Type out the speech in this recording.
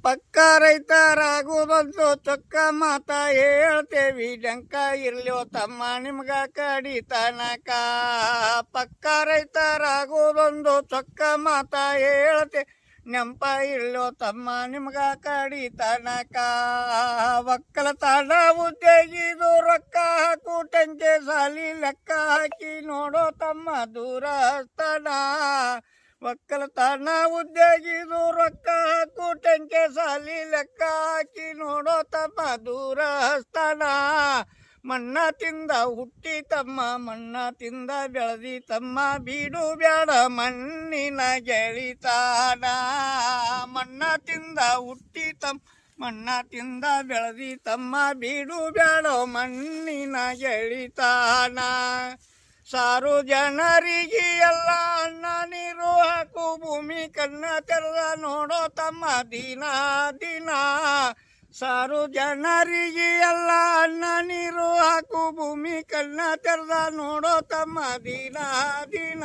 ಪಕ್ಕ ರೈತರಾಗುವುದೊಂದು ಚೊಕ್ಕ ಮಾತ ಹೇಳ್ತೇವಿ ಡಂಕ ಇರ್ಲಿಯೋ ತಮ್ಮ ನಿಮ್ಗ ಕಡಿತನಕ ಪಕ್ಕ ರೈತರಾಗುವುದೊಂದು ಚೊಕ್ಕ ಮಾತ ಹೇಳ್ತೆ ನೆಂಪ ಇರ್ಲಿಯೋ ತಮ್ಮ ನಿಮ್ಗ ಕಡಿತನಕ ಒಕ್ಕಲತನ ಉದ್ಯೋಗಿದು ರೊಕ್ಕ ಹಾಕು ಟಂಕೆ ಸಾಲಿ ಲೆಕ್ಕ ಹಾಕಿ ನೋಡೋ ತಮ್ಮ ದೂರಸ್ತನ ಒಕ್ಕಲತನ ಉದ್ಯೋಗಿದು ರೊಕ್ಕ ಹಾಕು ಟಂಕೆ ಸಾಲಿ ಲೆಕ್ಕ ಹಾಕಿ ನೋಡೋ ತಮ್ಮ ದೂರಸ್ತನ ಮಣ್ಣ ತಿಂದ ಹುಟ್ಟಿ ತಮ್ಮ ಮಣ್ಣ ತಿಂದ ಬೆಳೆದಿ ತಮ್ಮ ಬೀಡು ಬ್ಯಾಡ ಮಣ್ಣಿನ ಗೆಳಿತಾನ ಮಣ್ಣ ತಿಂದ ಹುಟ್ಟಿ ತಮ್ಮ ಮಣ್ಣ ತಿಂದ ಬೆಳೆದಿ ತಮ್ಮ ಬೀಡು ಬ್ಯಾಡ ಮಣ್ಣಿನ ಗೆಳಿತಾನ ಸಾರು ಜನರಿಗೆ ಎಲ್ಲ ಅನ್ನ ನೀರು ಹಾಕು ಭೂಮಿ ಕನ್ನ ತೆರೆದ ನೋಡೋ ತಮ್ಮ ದಿನ ದಿನ ಸಾರು ಜನರಿಗೆ ಎಲ್ಲ ಅನ್ನ ನೀರು ಹಾಕು ಭೂಮಿ ಕನ್ನ ತೆರೆದ ನೋಡೋ ತಮ್ಮ ದಿನ ದಿನ